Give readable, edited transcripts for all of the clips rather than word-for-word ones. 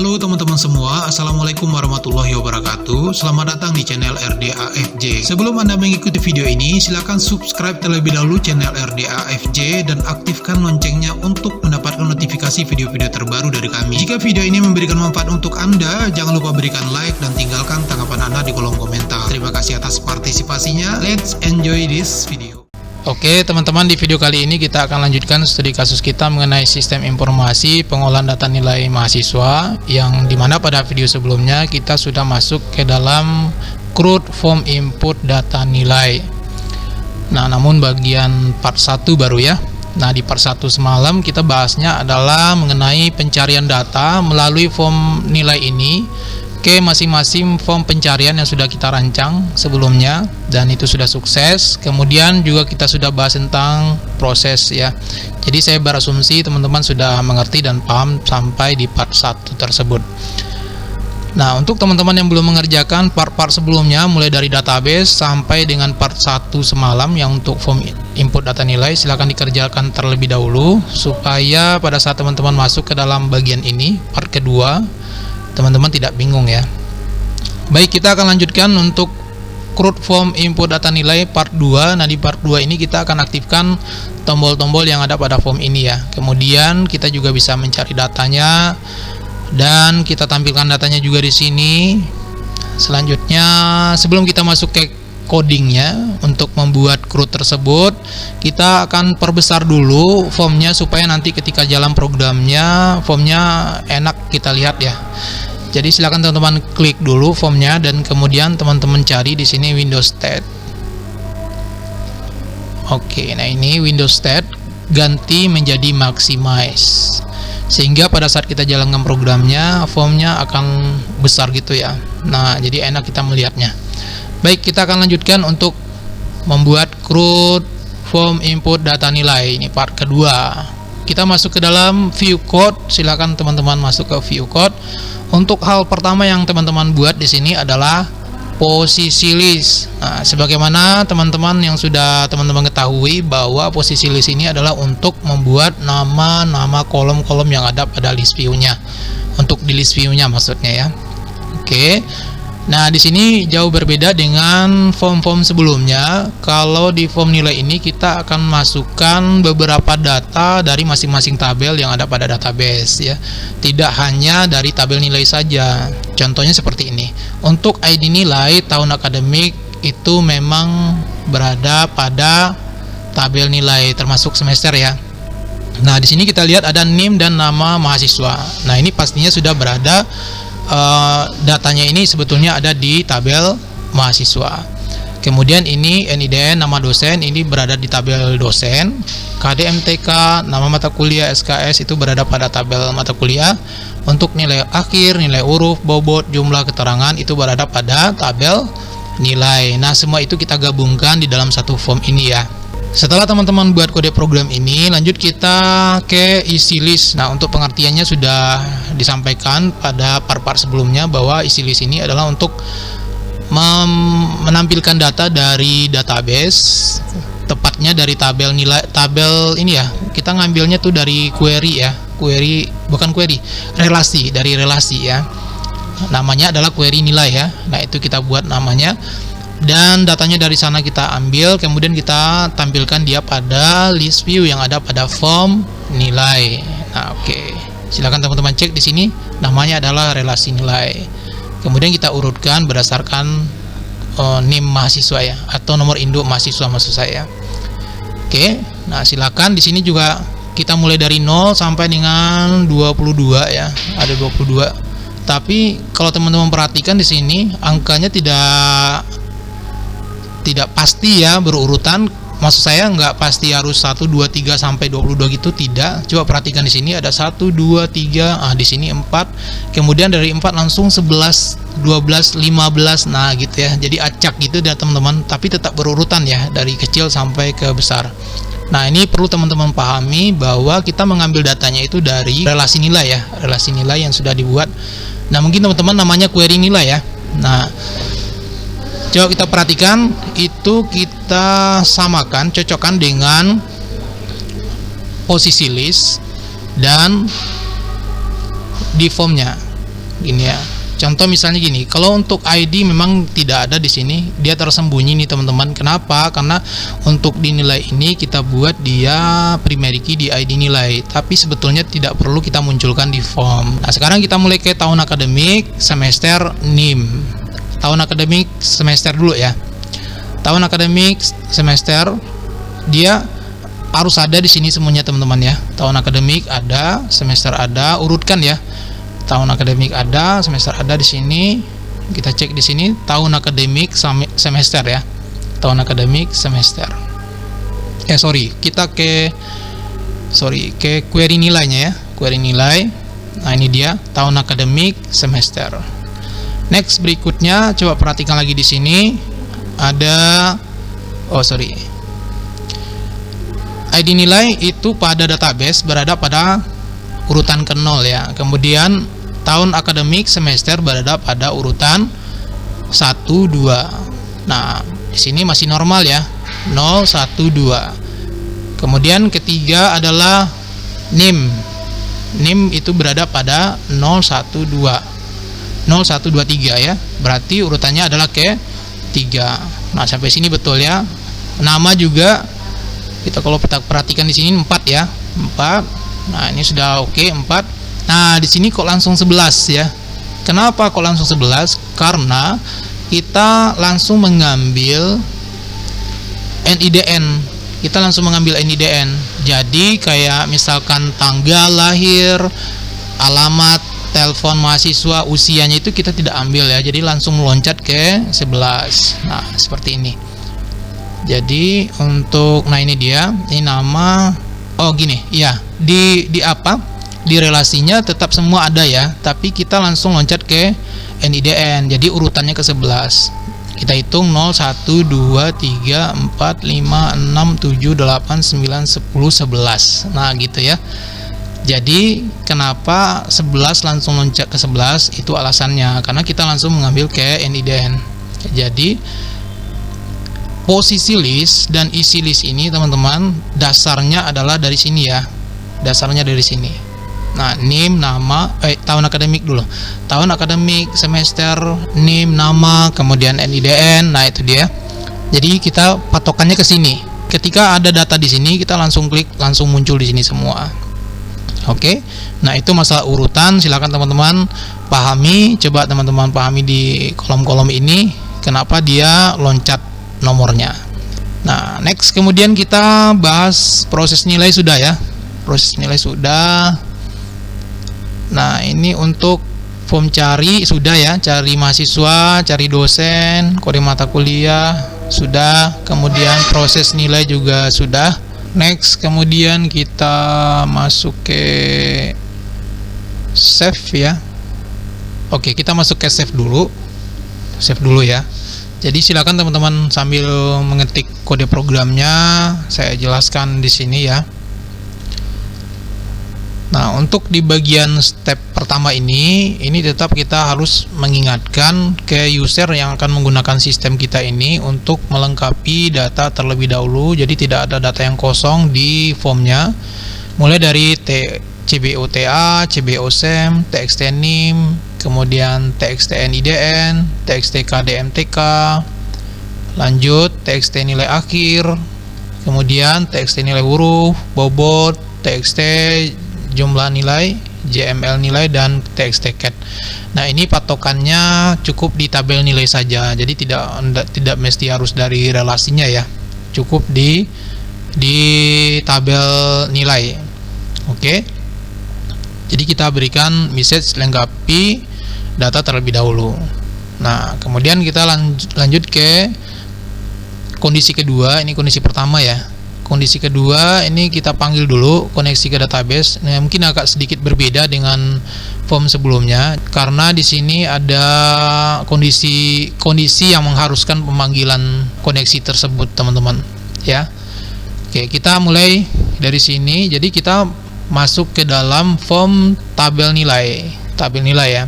Halo teman-teman semua, Assalamualaikum warahmatullahi wabarakatuh. Selamat datang di channel RDAFJ. Sebelum Anda mengikuti video ini, silakan subscribe terlebih dahulu channel RDAFJ dan aktifkan loncengnya untuk mendapatkan notifikasi video-video terbaru dari kami. Jika video ini memberikan manfaat untuk Anda, jangan lupa berikan like dan tinggalkan tanggapan Anda di kolom komentar. Terima kasih atas partisipasinya. Let's enjoy this video. Oke teman-teman, di video kali ini kita akan lanjutkan studi kasus kita mengenai sistem informasi pengolahan data nilai mahasiswa, yang dimana pada video sebelumnya kita sudah masuk ke dalam CRUD form input data nilai. Nah, namun bagian part 1 baru ya. Nah, di part 1 semalam kita bahasnya adalah mengenai pencarian data melalui form nilai ini ke masing-masing form pencarian yang sudah kita rancang sebelumnya, dan itu sudah sukses. Kemudian juga kita sudah bahas tentang proses ya. Jadi saya berasumsi teman-teman sudah mengerti dan paham sampai di part 1 tersebut. Nah, untuk teman-teman yang belum mengerjakan part-part sebelumnya mulai dari database sampai dengan part 1 semalam yang untuk form input data nilai, silahkan dikerjakan terlebih dahulu supaya pada saat teman-teman masuk ke dalam bagian ini, part kedua, teman-teman tidak bingung ya. Baik, kita akan lanjutkan untuk CRUD form input data nilai part 2. Nah, di part 2 ini kita akan aktifkan tombol-tombol yang ada pada form ini ya. Kemudian kita juga bisa mencari datanya dan kita tampilkan datanya juga di sini. Selanjutnya, sebelum kita masuk ke codingnya untuk membuat CRUD tersebut, kita akan perbesar dulu formnya supaya nanti ketika jalan programnya formnya enak kita lihat ya. Jadi silakan teman-teman klik dulu formnya dan kemudian teman-teman cari di sini Windows State. Oke, nah ini Windows State ganti menjadi Maximize, sehingga pada saat kita jalankan programnya formnya akan besar gitu ya. Nah, jadi enak kita melihatnya. Baik, kita akan lanjutkan untuk membuat CRUD form input data nilai. Ini part kedua. Kita masuk ke dalam view code. Silakan teman-teman masuk ke view code. Untuk hal pertama yang teman-teman buat di sini adalah posisi list. Nah, sebagaimana teman-teman yang sudah teman-teman ketahui bahwa posisi list ini adalah untuk membuat nama-nama kolom-kolom yang ada pada list view-nya. Untuk di list view-nya maksudnya ya. Oke. Nah, di sini jauh berbeda dengan form-form sebelumnya. Kalau di form nilai ini kita akan masukkan beberapa data dari masing-masing tabel yang ada pada database ya. Tidak hanya dari tabel nilai saja. Contohnya seperti ini. Untuk ID nilai tahun akademik itu memang berada pada tabel nilai termasuk semester ya. Nah, di sini kita lihat ada NIM dan nama mahasiswa. Nah, ini pastinya sudah berada, datanya ini sebetulnya ada di tabel mahasiswa. Kemudian ini NIDN nama dosen, ini berada di tabel dosen. KDMTK nama mata kuliah, SKS itu berada pada tabel mata kuliah. Untuk nilai akhir, nilai huruf, bobot, jumlah keterangan itu berada pada tabel nilai. Nah, semua itu kita gabungkan di dalam satu form ini ya. Setelah teman-teman buat kode program ini, lanjut kita ke isi list. Nah, untuk pengertiannya sudah disampaikan pada part-part sebelumnya bahwa isi list ini adalah untuk menampilkan data dari database, tepatnya dari tabel nilai, tabel ini ya. Kita ngambilnya tuh dari query ya. Query, bukan query, relasi, dari relasi ya. Namanya adalah query nilai ya. Nah, itu kita buat namanya. Dan datanya dari sana kita ambil, kemudian kita tampilkan dia pada list view yang ada pada form nilai. Nah, oke. Silakan teman-teman cek di sini, namanya adalah relasi nilai. Kemudian kita urutkan berdasarkan NIM mahasiswa ya, atau nomor induk mahasiswa maksud saya. Oke. Nah, silakan di sini juga kita mulai dari 0 sampai dengan 22 ya. Ada 22. Tapi kalau teman-teman perhatikan di sini angkanya tidak pasti ya berurutan. Maksud saya nggak pasti harus 1 2 3 sampai 22 gitu, tidak. Coba perhatikan di sini ada 1 2 3, di sini 4. Kemudian dari 4 langsung 11, 12, 15. Nah, gitu ya. Jadi acak gitu ya teman-teman, tapi tetap berurutan ya dari kecil sampai ke besar. Nah, ini perlu teman-teman pahami bahwa kita mengambil datanya itu dari relasi nilai ya, relasi nilai yang sudah dibuat. Nah, mungkin teman-teman namanya query nilai ya. Nah, coba kita perhatikan, itu kita samakan, cocokkan dengan posisi list dan di formnya. gini ya. Contoh misalnya gini, kalau untuk ID memang tidak ada di sini, dia tersembunyi nih teman-teman. Kenapa? Karena untuk dinilai ini kita buat dia primary key di ID nilai, tapi sebetulnya tidak perlu kita munculkan di form. Nah, sekarang kita mulai ke tahun akademik, semester, NIM. Tahun akademik semester dulu ya. Tahun akademik semester dia harus ada di sini semuanya teman-teman ya. Tahun akademik ada, semester ada, urutkan ya. Tahun akademik ada, semester ada di sini. Kita cek di sini tahun akademik semester ya. Tahun akademik semester. Kita ke query nilainya ya. Query nilai. Nah, ini dia tahun akademik semester. Next berikutnya coba perhatikan lagi di sini ada ID nilai itu pada database berada pada urutan ke-0 ya. Kemudian tahun akademik semester berada pada urutan 1 2. Nah, di sini masih normal ya. 0 1 2. Kemudian ketiga adalah NIM. NIM itu berada pada 0 1 2. 0 1 2 3 ya. Berarti urutannya adalah ke 3. Nah, sampai sini betul ya. Nama juga kita kalau kita perhatikan di sini 4 ya. 4. Nah, ini sudah oke 4. Nah, di sini kok langsung 11 ya. Kenapa kok langsung 11? Karena kita langsung mengambil NIDN. Kita langsung mengambil NIDN. Jadi kayak misalkan tanggal lahir, alamat, telepon mahasiswa, usianya itu kita tidak ambil ya. Jadi langsung meloncat ke 11. Nah, seperti ini. Jadi untuk ini dia, ini nama gini, ya. Di apa? Di relasinya tetap semua ada ya, tapi kita langsung loncat ke NIDN. Jadi urutannya ke 11. Kita hitung 0 1 2 3 4 5 6 7 8 9 10 11. Nah, gitu ya. Jadi kenapa 11 langsung loncat ke 11? Itu alasannya karena kita langsung mengambil ke NIDN. Jadi posisi list dan isi list ini teman-teman dasarnya adalah dari sini ya. Dasarnya dari sini. Nah, NIM, nama, tahun akademik dulu. Tahun akademik, semester, NIM, nama, kemudian NIDN. Nah, itu dia. Jadi kita patokannya ke sini. Ketika ada data di sini, kita langsung klik, langsung muncul di sini semua. Oke. Nah, itu masalah urutan. Silakan teman-teman pahami. Coba teman-teman pahami di kolom-kolom ini kenapa dia loncat nomornya. Nah, next kemudian kita bahas proses nilai sudah ya. Proses nilai sudah. Nah, ini untuk form cari sudah ya, cari mahasiswa, cari dosen, kode mata kuliah sudah, kemudian proses nilai juga sudah. Next kemudian kita masuk ke save ya. Oke, kita masuk ke save dulu. Save dulu ya. Jadi silakan teman-teman sambil mengetik kode programnya, saya jelaskan di sini ya. Nah, untuk di bagian step pertama ini tetap kita harus mengingatkan ke user yang akan menggunakan sistem kita ini untuk melengkapi data terlebih dahulu. Jadi tidak ada data yang kosong di formnya. Mulai dari CBOTA, CBOSEM, TXT-NIM, kemudian TXT-NIDN, TXT-KDMTK, lanjut TXT nilai akhir, kemudian TXT nilai huruf, bobot, TXT jumlah nilai, JML nilai, dan TXT cat. Nah, ini patokannya cukup di tabel nilai saja. Jadi tidak mesti harus dari relasinya ya. Cukup di tabel nilai. Oke. Jadi kita berikan message lengkapi data terlebih dahulu. Nah, kemudian kita lanjut ke kondisi kedua. Ini kondisi pertama ya. Kondisi kedua ini kita panggil dulu koneksi ke database. Nah, mungkin agak sedikit berbeda dengan form sebelumnya karena di sini ada kondisi yang mengharuskan pemanggilan koneksi tersebut, teman-teman. Ya. Oke, kita mulai dari sini. Jadi kita masuk ke dalam form tabel nilai. Tabel nilai ya.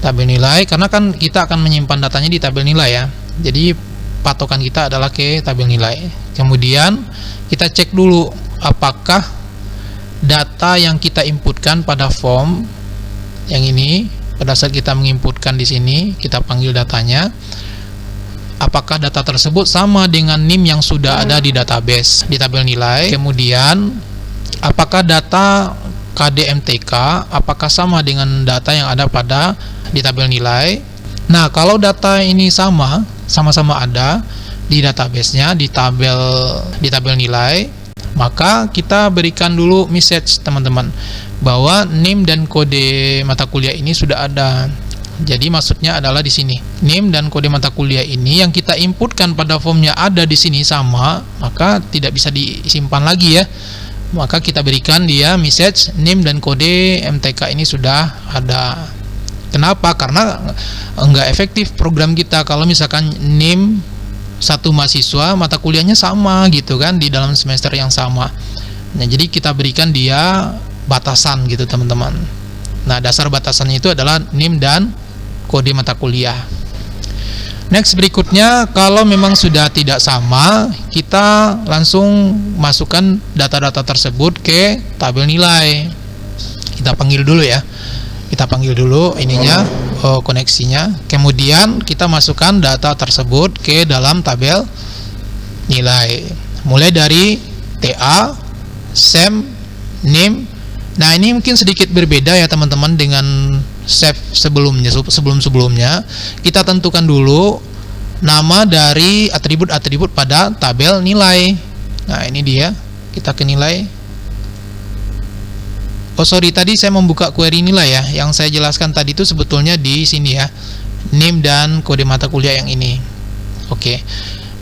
Tabel nilai karena kan kita akan menyimpan datanya di tabel nilai ya. Jadi patokan kita adalah ke tabel nilai. Kemudian kita cek dulu apakah data yang kita inputkan pada form yang ini pada saat kita menginputkan di sini, kita panggil datanya. Apakah data tersebut sama dengan NIM yang sudah ada di database di tabel nilai? Kemudian, apakah data KDMTK apakah sama dengan data yang ada di tabel nilai? Nah, kalau data ini sama-sama ada di database-nya, di tabel nilai, maka kita berikan dulu message teman-teman bahwa NIM dan kode mata kuliah ini sudah ada. Jadi maksudnya adalah di sini NIM dan kode mata kuliah ini yang kita inputkan pada formnya ada di sini sama, maka tidak bisa disimpan lagi ya. Maka kita berikan dia message NIM dan kode MTK ini sudah ada. Kenapa? Karena enggak efektif program kita kalau misalkan NIM satu mahasiswa mata kuliahnya sama gitu kan di dalam semester yang sama. Nah, jadi kita berikan dia batasan gitu teman-teman. Nah, dasar batasannya itu adalah NIM dan kode mata kuliah. Next, berikutnya, kalau memang sudah tidak sama, kita langsung masukkan data-data tersebut ke tabel nilai. Kita panggil dulu ya. Kita panggil dulu ininya, koneksinya. Kemudian kita masukkan data tersebut ke dalam tabel nilai. Mulai dari TA, SEM, NIM. Nah, ini mungkin sedikit berbeda ya teman-teman dengan step sebelumnya. Kita tentukan dulu nama dari atribut-atribut pada tabel nilai. Nah, ini dia. Kita ke nilai. Oh sorry, tadi saya membuka query nilai ya. Yang saya jelaskan tadi itu sebetulnya di sini ya, NIM dan kode mata kuliah yang ini. Oke.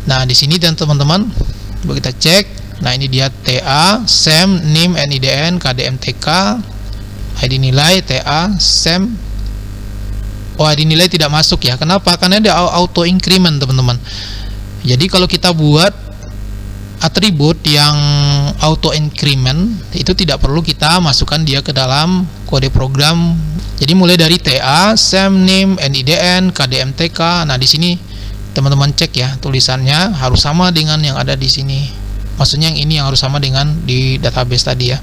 Nah, di sini dan teman-teman, coba kita cek. Nah, ini dia TA, SEM, NIM, NIDN, KDMTK, ID nilai, TA, SEM. Oh, ID nilai tidak masuk ya. Kenapa? Karena ada auto increment teman-teman. Jadi kalau kita buat atribut yang auto increment itu tidak perlu kita masukkan dia ke dalam kode program. Jadi mulai dari TA, SEM, NIM, NIDN, KDMTK. Nah, di sini teman-teman cek ya, tulisannya harus sama dengan yang ada di sini. Maksudnya yang ini yang harus sama dengan di database tadi ya.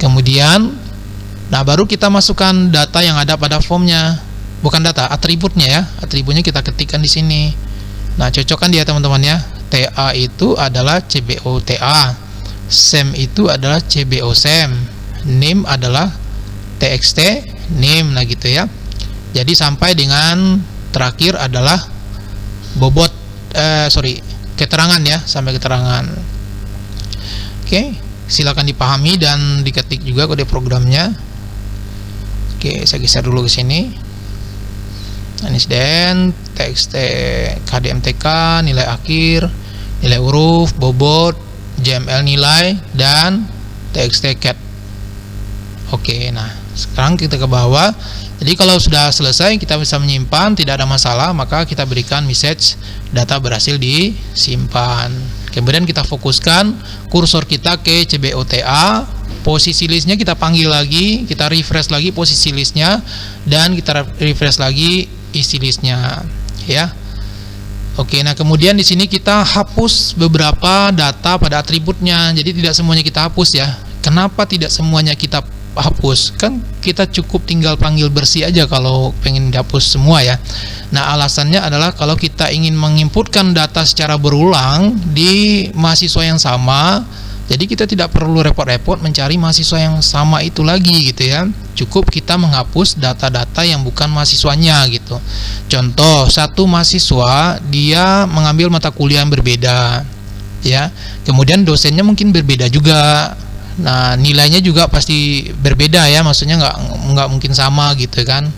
Kemudian, nah baru kita masukkan data yang ada pada formnya. Bukan data, atributnya ya. Atributnya kita ketikkan di sini. Nah, cocokkan dia teman-teman ya. TA itu adalah CBO TA, SEM itu adalah CBO SEM, NIM adalah TXT NIM, nah gitu ya. Jadi sampai dengan terakhir adalah bobot, keterangan ya, sampai keterangan. Oke, silakan dipahami dan diketik juga kode programnya. Oke, saya geser dulu ke sini. NIDN, TXT, KDMTK, nilai akhir, nilai huruf, bobot, JML nilai, dan TXT cat. Oke, nah sekarang kita ke bawah. Jadi kalau sudah selesai kita bisa menyimpan, tidak ada masalah, maka kita berikan message data berhasil disimpan. Kemudian kita fokuskan kursor kita ke CBOTA, posisi listnya kita panggil lagi, kita refresh lagi posisi listnya, dan kita refresh lagi isi listnya ya. Oke, nah kemudian di sini kita hapus beberapa data pada atributnya. Jadi tidak semuanya kita hapus ya. Kenapa tidak semuanya kita hapus? Kan kita cukup tinggal panggil bersih aja kalau pengen dihapus semua ya. Nah, alasannya adalah kalau kita ingin menginputkan data secara berulang di mahasiswa yang sama, jadi kita tidak perlu repot-repot mencari mahasiswa yang sama itu lagi gitu ya. Cukup kita menghapus data-data yang bukan mahasiswanya gitu. Contoh, satu mahasiswa dia mengambil mata kuliah yang berbeda ya. Kemudian dosennya mungkin berbeda juga. Nah, nilainya juga pasti berbeda ya, maksudnya nggak mungkin sama gitu kan.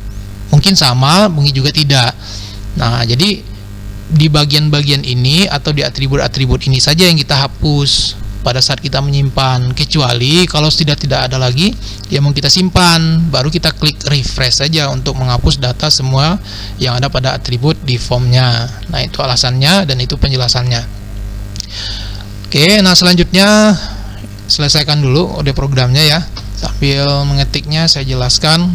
Mungkin sama, mungkin juga tidak. Nah, jadi di bagian-bagian ini atau di atribut-atribut ini saja yang kita hapus pada saat kita menyimpan, kecuali kalau tidak ada lagi ya mau kita simpan, baru kita klik refresh saja untuk menghapus data semua yang ada pada atribut di formnya. Nah, itu alasannya dan itu penjelasannya. Oke, nah selanjutnya selesaikan dulu kode programnya ya, sambil mengetiknya saya jelaskan.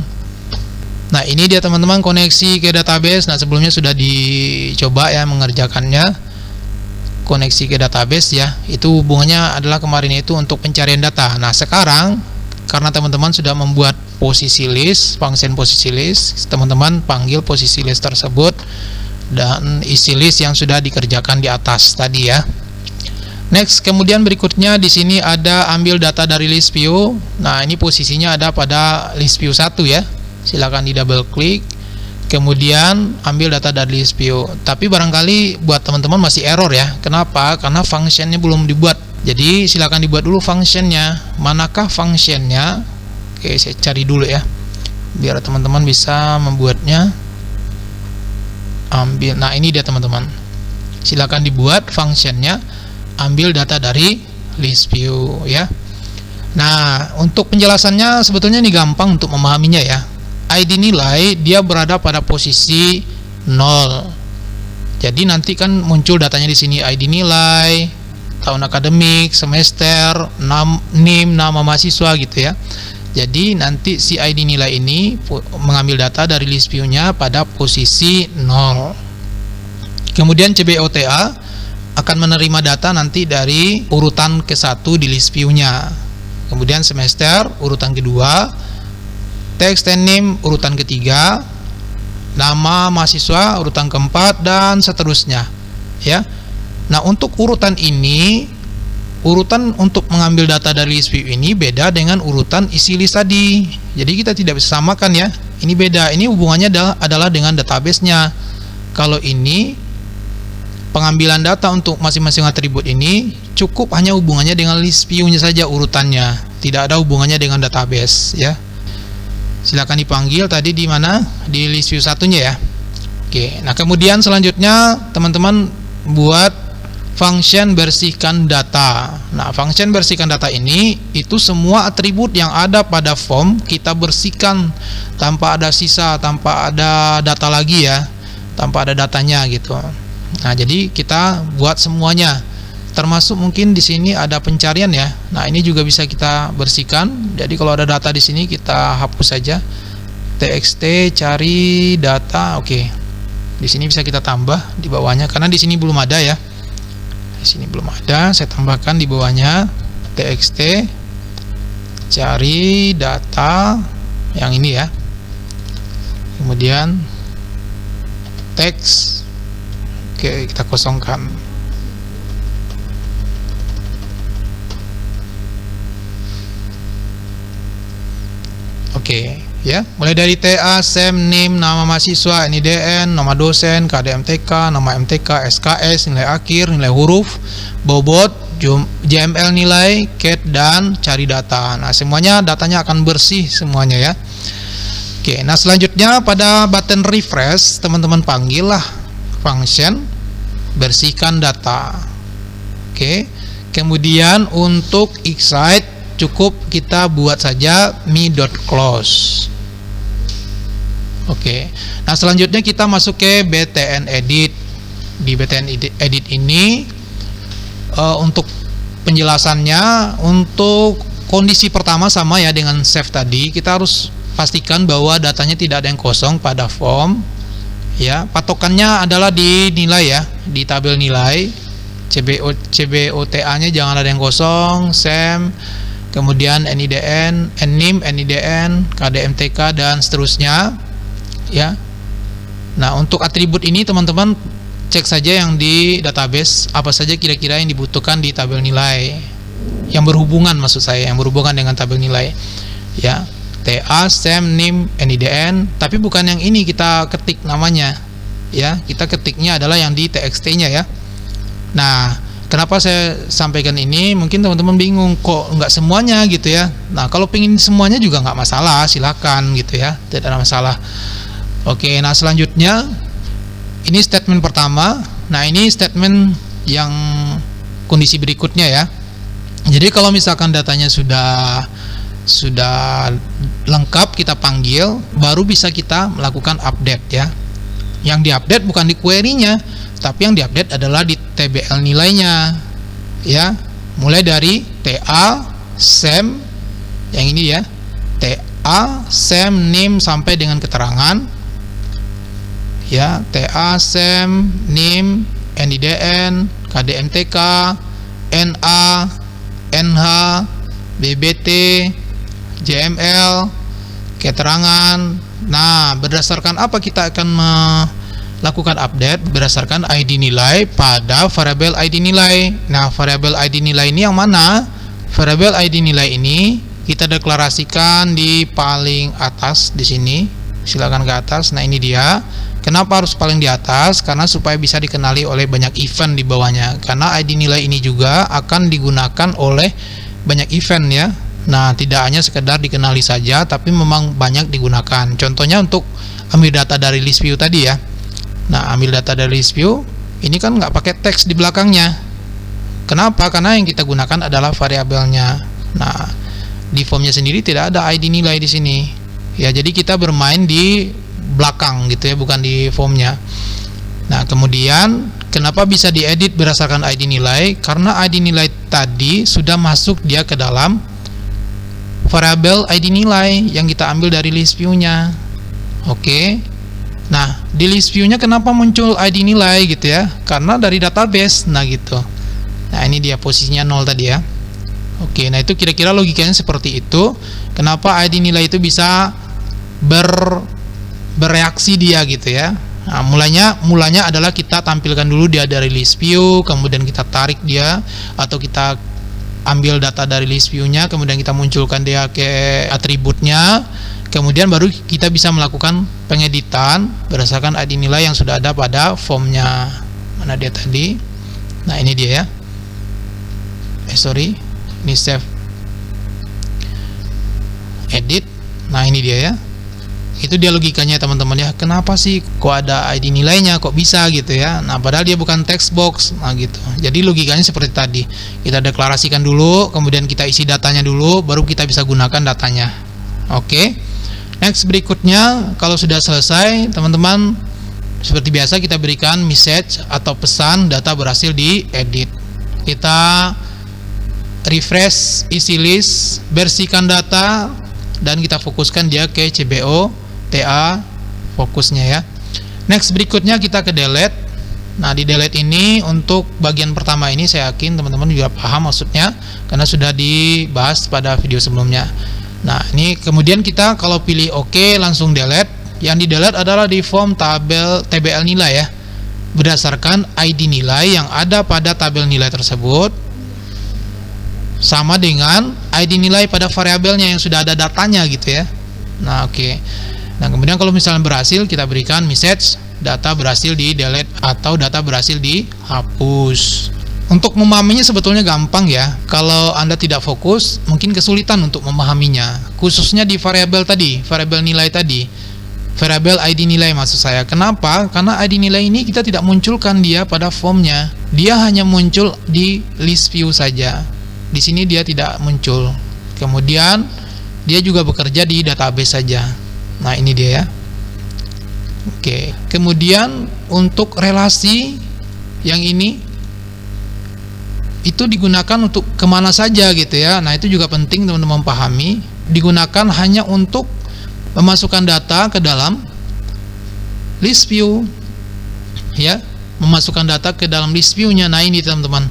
Nah, ini dia teman-teman koneksi ke database. Nah, sebelumnya sudah dicoba ya mengerjakannya, koneksi ke database ya. Itu hubungannya adalah kemarin itu untuk pencarian data. Nah, sekarang karena teman-teman sudah membuat posisi list, function posisi list. Teman-teman panggil posisi list tersebut dan isi list yang sudah dikerjakan di atas tadi ya. Next, kemudian berikutnya di sini ada ambil data dari list view. Nah, ini posisinya ada pada list view 1 ya. Silakan di double klik. Kemudian ambil data dari list view. Tapi barangkali buat teman-teman masih error ya. Kenapa? Karena functionnya belum dibuat. Jadi silakan dibuat dulu functionnya. Manakah functionnya? Oke, saya cari dulu ya, biar teman-teman bisa membuatnya. Ambil, nah ini dia teman-teman. Silakan dibuat functionnya. Ambil data dari list view ya. Nah, untuk penjelasannya sebetulnya ini gampang untuk memahaminya ya. ID nilai dia berada pada posisi 0. Jadi nanti kan muncul datanya di sini ID nilai, tahun akademik, semester, NIM, nama mahasiswa gitu ya. Jadi nanti si ID nilai ini mengambil data dari list view-nya pada posisi 0. Kemudian CBOTA akan menerima data nanti dari urutan ke-1 di list view-nya. Kemudian semester urutan kedua, text and name urutan ketiga, nama mahasiswa urutan keempat, dan seterusnya ya. Nah, untuk urutan ini, urutan untuk mengambil data dari list view ini beda dengan urutan isi list tadi. Jadi kita tidak bisa samakan ya. Ini beda. Ini hubungannya adalah dengan database-nya. Kalau ini pengambilan data untuk masing-masing atribut ini cukup hanya hubungannya dengan list view-nya saja urutannya. Tidak ada hubungannya dengan database ya. Silakan dipanggil tadi di mana? Di list view satunya ya. Oke. Nah, kemudian selanjutnya teman-teman buat function bersihkan data. Nah, function bersihkan data ini itu semua atribut yang ada pada form kita bersihkan tanpa ada sisa, tanpa ada data lagi ya, tanpa ada datanya gitu. Nah, jadi kita buat semuanya. Termasuk mungkin di sini ada pencarian ya. Nah, ini juga bisa kita bersihkan. Jadi kalau ada data di sini kita hapus saja. TXT cari data. Oke. Di sini bisa kita tambah di bawahnya karena di sini belum ada ya. Di sini belum ada, saya tambahkan di bawahnya txt cari data yang ini ya. Kemudian teks, oke, kita kosongkan. Oke ya, mulai dari TA, SEM, NIM, nama mahasiswa, NIDN, nama dosen, KDMTK, nama MTK, SKS, nilai akhir, nilai huruf, bobot, JML nilai, CAT, dan cari data. Nah, semuanya datanya akan bersih semuanya ya. Oke, nah selanjutnya pada button refresh, teman-teman panggillah function bersihkan data. Oke, kemudian untuk excite cukup kita buat saja me.close. Oke. Nah, selanjutnya kita masuk ke btn edit. Di btn edit ini untuk penjelasannya, untuk kondisi pertama sama ya dengan save tadi, kita harus pastikan bahwa datanya tidak ada yang kosong pada form ya. Patokannya adalah di nilai ya, di tabel nilai. CBOTA-nya jangan ada yang kosong, SEM, kemudian NIDN, NIM, NIDN, KDMTK, dan seterusnya ya. Nah, untuk atribut ini teman-teman cek saja yang di database apa saja kira-kira yang dibutuhkan di tabel nilai yang berhubungan, maksud saya yang berhubungan dengan tabel nilai ya. TA, SEM, NIM, NIDN, tapi bukan yang ini kita ketik namanya ya. Kita ketiknya adalah yang di TXT-nya ya. Nah, kenapa saya sampaikan ini? Mungkin teman-teman bingung, kok nggak semuanya gitu ya. Nah, kalau pengen semuanya juga nggak masalah, silakan gitu ya, tidak ada masalah. Oke, nah selanjutnya ini statement pertama. Nah, ini statement yang kondisi berikutnya ya. Jadi kalau misalkan datanya sudah lengkap, kita panggil, baru bisa kita melakukan update ya. Yang diupdate bukan di query-nya, tapi yang diupdate adalah di TBL nilainya ya. Mulai dari TA, SEM yang ini ya, TA, SEM, NIM sampai dengan keterangan ya. TA, SEM, NIM, NIDN, KDMTK, NA, NH, BBT, JML, keterangan. Nah, berdasarkan apa kita akan melakukan update? Berdasarkan ID nilai pada variabel ID nilai. Nah, variabel ID nilai ini yang mana? Variabel ID nilai ini kita deklarasikan di paling atas di sini. Silakan ke atas. Nah, ini dia. Kenapa harus paling di atas? Karena supaya bisa dikenali oleh banyak event di bawahnya. Karena ID nilai ini juga akan digunakan oleh banyak event ya. Nah, tidak hanya sekedar dikenali saja, tapi memang banyak digunakan. Contohnya untuk ambil data dari list view tadi ya. Nah, ambil data dari list view, ini kan nggak pakai teks di belakangnya. Kenapa? Karena yang kita gunakan adalah variabelnya. Nah, di formnya sendiri tidak ada ID nilai di sini. Ya, jadi kita bermain di belakang gitu ya, bukan di formnya. Nah, kemudian kenapa bisa diedit berdasarkan ID nilai? Karena ID nilai tadi sudah masuk dia ke dalam variabel ID nilai yang kita ambil dari list view-nya. Oke. Nah, di list view-nya kenapa muncul ID nilai gitu ya? Karena dari database. Nah, gitu. Nah, ini dia posisinya 0 tadi ya. Oke, nah itu kira-kira logikanya seperti itu. Kenapa ID nilai itu bisa bereaksi dia gitu ya. Nah, mulanya adalah kita tampilkan dulu dia dari list view, kemudian kita tarik dia, atau kita ambil data dari list view-nya, kemudian kita munculkan dia ke atributnya, kemudian baru kita bisa melakukan pengeditan berdasarkan ID nilai yang sudah ada pada formnya. Mana dia tadi? Nah, ini dia ya. Ini save edit. Nah, ini dia ya. Itu dia logikanya teman-teman ya. Kenapa sih kok ada ID nilainya, kok bisa gitu ya? Nah, padahal dia bukan text box. Nah, gitu. Jadi logikanya seperti tadi. Kita deklarasikan dulu, kemudian kita isi datanya dulu, baru kita bisa gunakan datanya. Oke. Next, berikutnya kalau sudah selesai, teman-teman, seperti biasa kita berikan message atau pesan data berhasil diedit. Kita refresh isi list, bersihkan data, dan kita fokuskan dia ke CBO TA fokusnya ya. Next, berikutnya kita ke delete. Nah, di delete ini untuk bagian pertama ini saya yakin teman-teman juga paham maksudnya, karena sudah dibahas pada video sebelumnya. Nah, ini kemudian kita kalau pilih OK langsung delete. Yang di delete adalah di form tabel TBL nilai ya, berdasarkan ID nilai yang ada pada tabel nilai tersebut sama dengan ID nilai pada variabelnya yang sudah ada datanya gitu ya. Nah, oke. Nah, kemudian kalau misalnya berhasil, kita berikan message data berhasil di delete atau data berhasil dihapus. Untuk memahaminya sebetulnya gampang ya. Kalau Anda tidak fokus, mungkin kesulitan untuk memahaminya. Khususnya di variabel tadi, variabel nilai tadi. Variabel ID nilai maksud saya. Kenapa? Karena ID nilai ini kita tidak munculkan dia pada formnya. Dia hanya muncul di list view saja. Di sini dia tidak muncul. Kemudian dia juga bekerja di database saja. Nah, ini dia ya. Oke. Kemudian untuk relasi yang ini itu digunakan untuk kemana saja gitu ya. Nah, itu juga penting teman-teman pahami. Digunakan hanya untuk memasukkan data ke dalam list view ya, memasukkan data ke dalam list view-nya. Nah, ini teman-teman.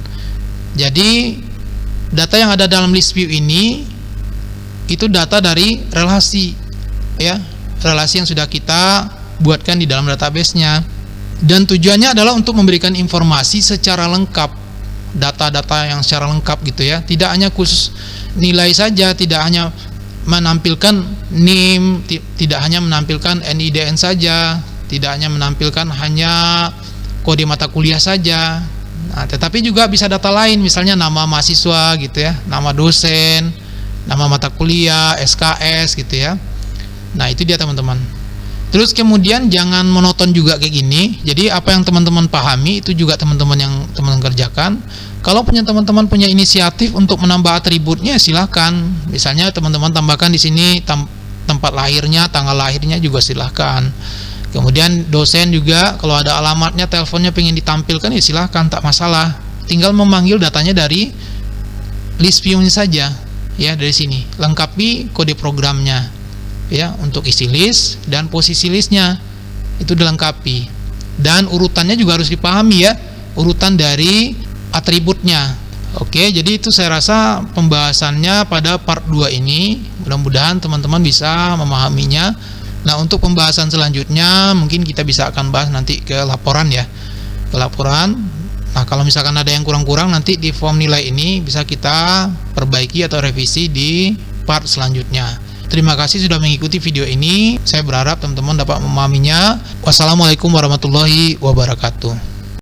Jadi data yang ada dalam list view ini itu data dari relasi ya, relasi yang sudah kita buatkan di dalam database-nya, dan tujuannya adalah untuk memberikan informasi secara lengkap, data-data yang secara lengkap gitu ya, tidak hanya khusus nilai saja, tidak hanya menampilkan NIM, tidak hanya menampilkan NIDN saja, tidak hanya menampilkan hanya kode mata kuliah saja. Nah, tetapi juga bisa data lain, misalnya nama mahasiswa gitu ya, nama dosen, nama mata kuliah, SKS gitu ya. Nah, itu dia teman-teman. Terus kemudian jangan monoton juga kayak gini. Jadi apa yang teman-teman pahami itu juga teman-teman yang teman-teman kerjakan. Kalau teman-teman punya inisiatif untuk menambah atributnya, silahkan. Misalnya teman-teman tambahkan di sini tempat lahirnya, tanggal lahirnya juga silahkan. Kemudian dosen juga kalau ada alamatnya, teleponnya pengen ditampilkan ya silahkan, tak masalah. Tinggal memanggil datanya dari list view-nya saja ya, dari sini. Lengkapi kode programnya ya, untuk isi list dan posisi listnya itu dilengkapi. Dan urutannya juga harus dipahami ya, urutan dari atributnya. Oke, jadi itu saya rasa pembahasannya pada part 2 ini. Mudah-mudahan teman-teman bisa memahaminya. Nah, untuk pembahasan selanjutnya mungkin kita bisa akan bahas nanti ke laporan ya. Ke laporan. Nah, kalau misalkan ada yang kurang-kurang nanti di form nilai ini bisa kita perbaiki atau revisi di part selanjutnya. Terima kasih sudah mengikuti video ini. Saya berharap teman-teman dapat memahaminya. Wassalamualaikum warahmatullahi wabarakatuh.